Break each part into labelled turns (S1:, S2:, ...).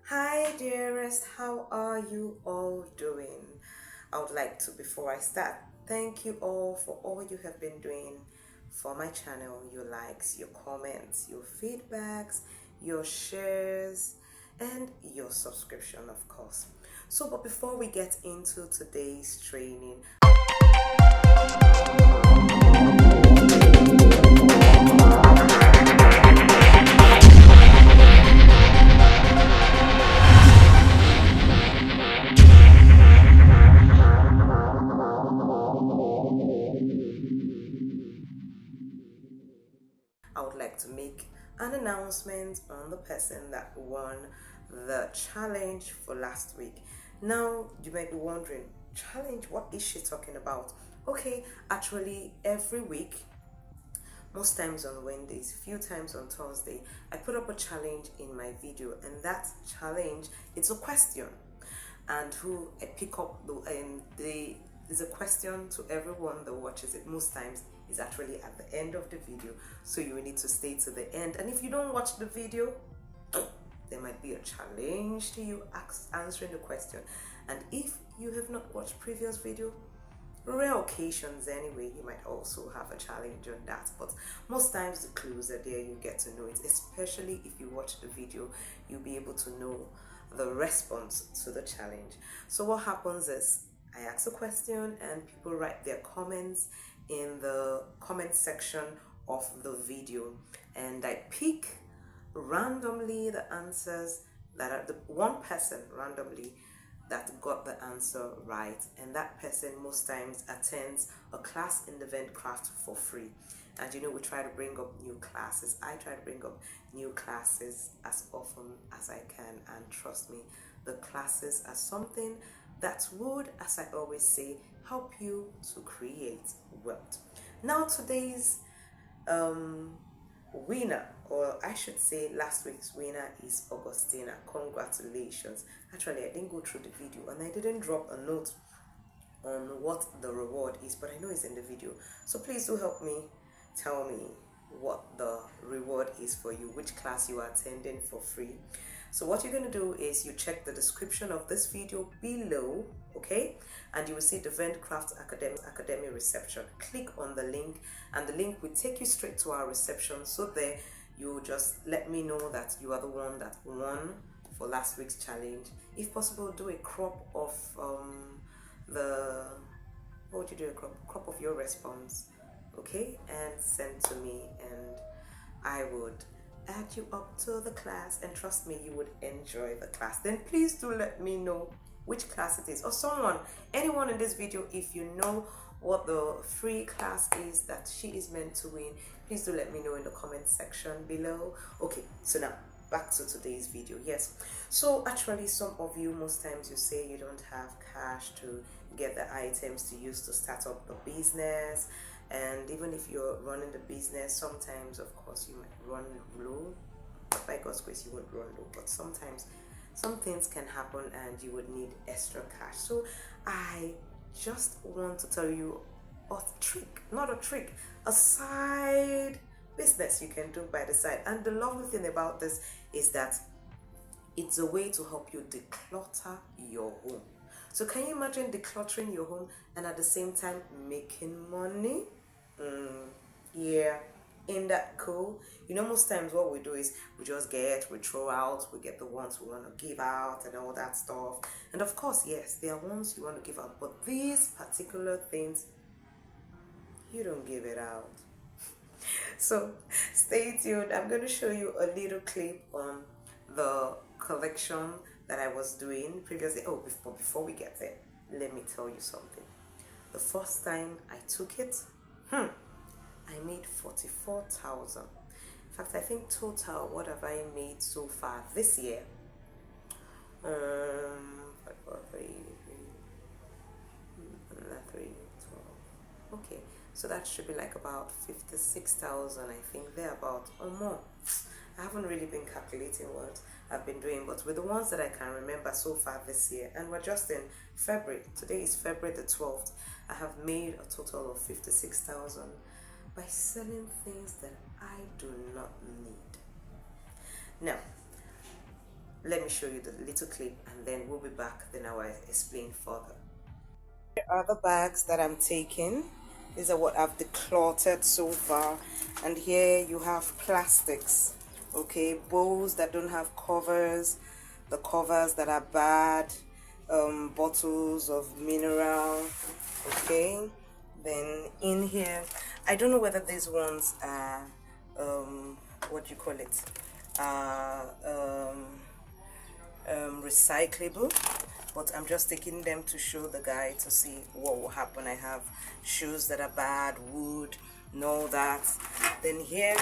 S1: Hi, dearest, how are you all doing? I would like to, before I start, thank you all for all you have been doing for my channel, your likes, your comments, your feedbacks, your shares, and your subscription, of course. But before we get into today's training, I would like to make an announcement on the person that won the challenge for last week. Now, you might be wondering, challenge, what is she talking about? Okay, actually, every week, most times on Wednesdays, few times on Thursday, I put up a challenge in my video, and that challenge, it's a question, and who I pick up there's a question to everyone that watches it. Most times is actually at the end of the video, so you will need to stay to the end. And if you don't watch the video, there might be a challenge to you answering the question. And if you have not watched previous video, rare occasions anyway, you might also have a challenge on that, but most times the clues are there, you get to know it. Especially if you watch the video, you'll be able to know the response to the challenge. So what happens is I ask a question and people write their comments in the comment section of the video, and I pick randomly the answers that are the one person randomly that got the answer right, and that person most times attends a class in the Ventcraft for free. And we try to bring up new classes. I try to bring up new classes as often as I can, and trust me, the classes are something that would, as I always say, help you to create wealth. Now today's winner, or I should say last week's winner, is Augustina. Congratulations. Actually, I didn't go through the video and I didn't drop a note on what the reward is, but I know it's in the video. So please do help me tell me what the reward is for you, which class you are attending for free. So what you're going to do is you check the description of this video below, okay? And you will see the Ventcraft Academy reception. Click on the link and the link will take you straight to our reception. So there you just let me know that you are the one that won for last week's challenge. If possible, do a crop of what would you do, a crop of your response, okay, and send to me, and I would add you up to the class, and trust me, you would enjoy the class. Then please do let me know which class it is, or anyone in this video, if you know what the free class is that she is meant to win, please do let me know in the comment section below. Okay, so now back to today's video. Yes, so actually some of you, most times you say you don't have cash to get the items to use to start up the business, and even if you're running the business, sometimes of course you might run low, but by God's grace you won't run low, but sometimes some things can happen and you would need extra cash. So I just want to tell you a trick, not a trick, a side business you can do by the side. And the lovely thing about this is that it's a way to help you declutter your home. So can you imagine decluttering your home and at the same time making money? Yeah, in that cool? Most times what we do is we throw out, we get the ones we want to give out and all that stuff. And of course, yes, there are ones you want to give out, but these particular things, you don't give it out. So stay tuned. I'm going to show you a little clip on the collection that I was doing previously. Oh, before we get there, let me tell you something. The first time I took it, I made 44,000. In fact, I think total, what have I made so far this year? 3, 12. Okay, so that should be like about 56,000, I think, thereabout, or more. I haven't really been calculating what I've been doing, but with the ones that I can remember so far this year, and we're just in February, today is February the 12th, I have made a total of 56,000 by selling things that I do not need. Now, let me show you the little clip and then we'll be back, then I will explain further. Here are the bags that I'm taking. These are what I've decluttered so far. And here you have plastics, okay, bowls that don't have covers, the covers that are bad, bottles of mineral, okay. Then in here, I don't know whether these ones are what do you call it, recyclable, but I'm just taking them to show the guy to see what will happen. I have shoes that are bad, wood and all that. Then here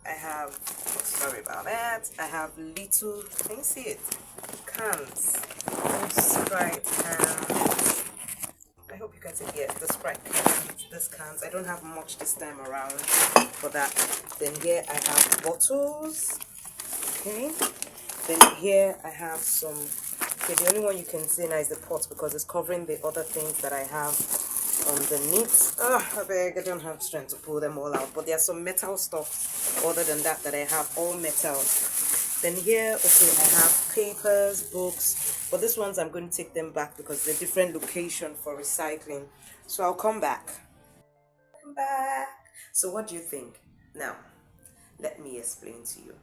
S1: I have, sorry about that, I have little, can you see it, cans, Sprite cans. I hope you can see, yeah, the Sprite cans, these cans. I don't have much this time around for that. Then here I have bottles, okay. Then here I have some, okay, the only one you can see now is the pot because it's covering the other things that I have underneath. I beg, I don't have strength to pull them all out, but there's some metal stuff other than that I have, all metal. Then here, okay, I have papers, books, but these ones I'm going to take them back because they're different location for recycling. So I'll come back. Come back. So what do you think? Now, let me explain to you.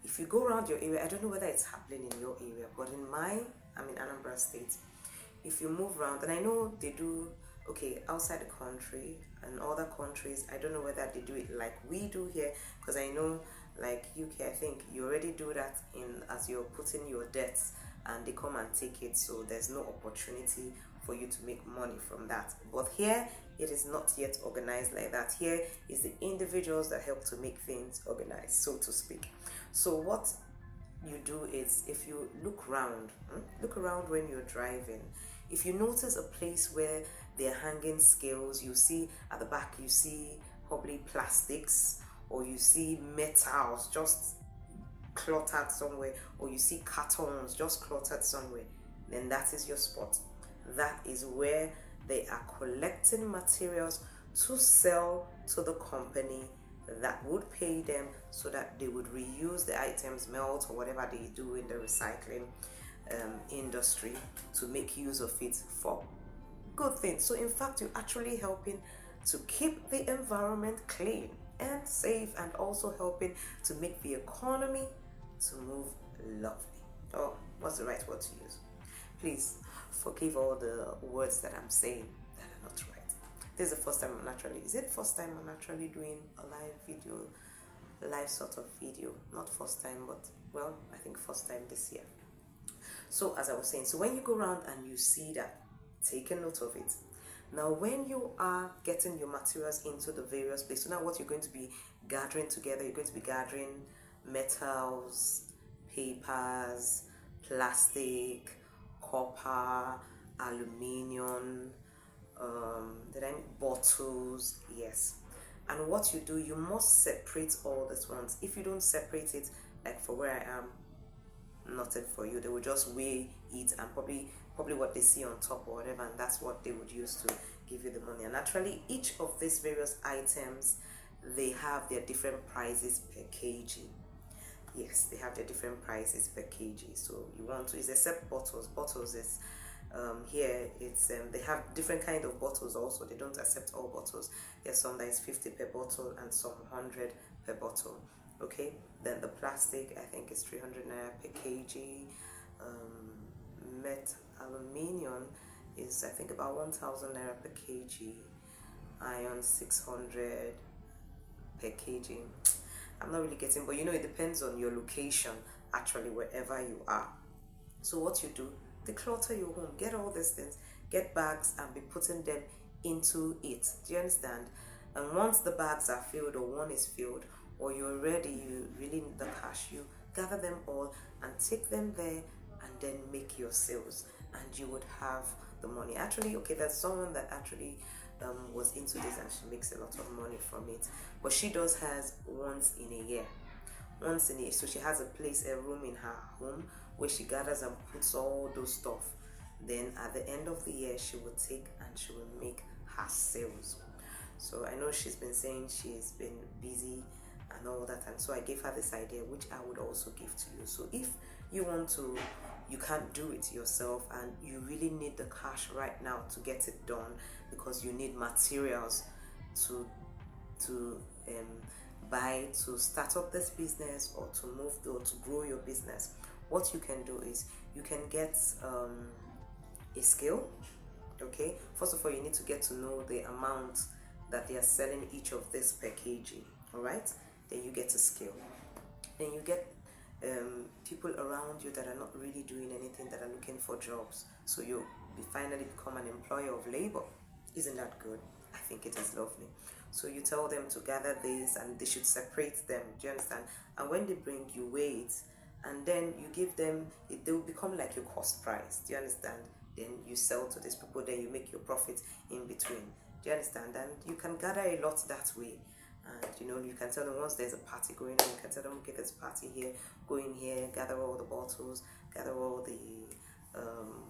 S1: If you go around your area, I don't know whether it's happening in your area, but in mine, I'm in Anambra State. If you move around, and I know they do, okay, outside the country and other countries, I don't know whether they do it like we do here, because I know like UK, I think you already do that in as you're putting your debts and they come and take it, so there's no opportunity for you to make money from that. But here it is not yet organized like that. Here is the individuals that help to make things organized, so to speak. So what you do is, if you look around when you're driving, if you notice a place where they're hanging scales, you see at the back, you see probably plastics, or you see metals just cluttered somewhere, or you see cartons just cluttered somewhere, then that is your spot. That is where they are collecting materials to sell to the company that would pay them so that they would reuse the items, melt or whatever they do in the recycling industry, to make use of it for good things. So in fact, you're actually helping to keep the environment clean and safe, and also helping to make the economy to move lovely. Oh, what's the right word to use? Please forgive all the words that I'm saying that are not right. This is the first time I'm actually, is it the first time I'm actually doing a live video, live sort of video? Not first time, but well, I think first time this year. So as I was saying, so when you go around and you see that, take a note of it. Now when you are getting your materials into the various places, so now what you're going to be gathering together, you're going to be gathering metals, papers, plastic, copper, aluminium, bottles, yes. And what you do, you must separate all these ones. If you don't separate it, like for where I am, nothing for you. They will just weigh it and probably what they see on top or whatever, and that's what they would use to give you the money. And actually each of these various items, they have their different prices per kg. Yes, they have their different prices per kg. So you want to, is except bottles is here it's they have different kind of bottles also. They don't accept all bottles. There's some that is 50 per bottle and some 100 per bottle. Okay, then the plastic, I think is 300 naira per kg. Aluminium is, I think, about 1,000 naira per kg. Iron 600 per kg. I'm not really getting, but you know, it depends on your location, actually, wherever you are. So what you do, declutter your home, get all these things, get bags and be putting them into it. Do you understand? And once the bags are filled, or one is filled, or you're ready, you really need the cash, you gather them all and take them there and then make your sales, and you would have the money. Actually, okay, there's someone that actually was into this and she makes a lot of money from it, but she does hers once in a year. So she has a room in her home where she gathers and puts all those stuff. Then at the end of the year, she will take and she will make her sales. So I know she's been saying she's been busy and all that, and so I gave her this idea, which I would also give to you. So if you can't do it yourself and you really need the cash right now to get it done, because you need materials to buy to start up this business, or to move or to grow your business. What you can do is you can get a scale. Okay, first of all, you need to get to know the amount that they are selling each of this per kg. All right, then you get a scale. Then you get people around you that are not really doing anything, that are looking for jobs, so you finally become an employer of labor. Isn't that good? I think it is lovely. So you tell them to gather this, and they should separate them. Do you understand? And when they bring you weight, and then you give them, they will become like your cost price. Do you understand? Then you sell to these people, then you make your profit in between. Do you understand? And you can gather a lot that way. And you can tell them, once there's a party going on, you can tell them, okay, there's a party here, go in here, gather all the bottles, gather all the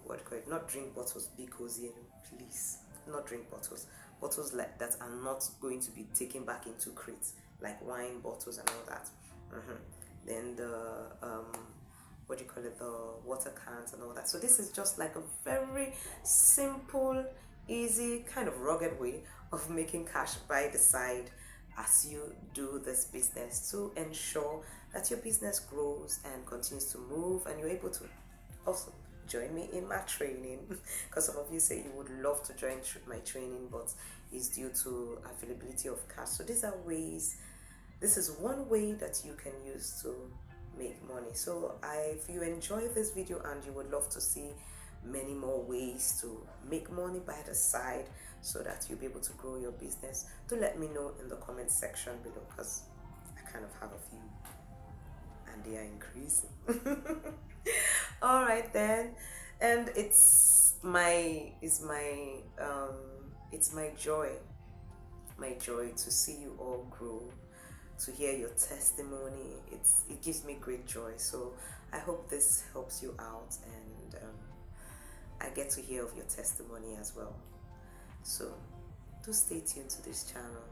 S1: what do you call it? Not drink bottles, be cozy, please. Not drink bottles. Bottles like that are not going to be taken back into crates, like wine bottles and all that. Then the what do you call it? The water cans and all that. So this is just like a very simple, easy, kind of rugged way of making cash by the side as you do this business, to ensure that your business grows and continues to move, and you're able to also join me in my training, because some of you say you would love to join my training, but it's due to availability of cash. So these are ways, this is one way that you can use to make money. So if you enjoy this video and you would love to see many more ways to make money by the side, so that you'll be able to grow your business, do let me know in the comment section below, because I kind of have a few and they are increasing. All right then, and it's my joy to see you all grow, to hear your testimony. It gives me great joy. So I hope this helps you out, and I get to hear of your testimony as well. So do stay tuned to this channel.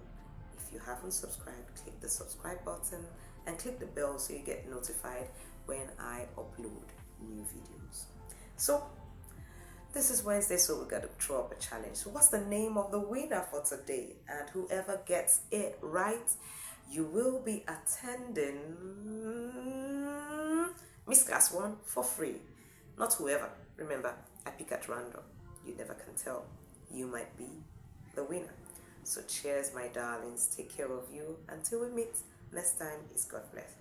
S1: If you haven't subscribed, click the subscribe button and click the bell so you get notified when I upload new videos. So this is Wednesday, so we got to throw up a challenge. So what's the name of the winner for today? And whoever gets it right, you will be attending Miss Class 1 for free. Not whoever. Remember, I pick at random. You never can tell. You might be the winner. So cheers, my darlings. Take care of you. Until we meet next time, is God bless.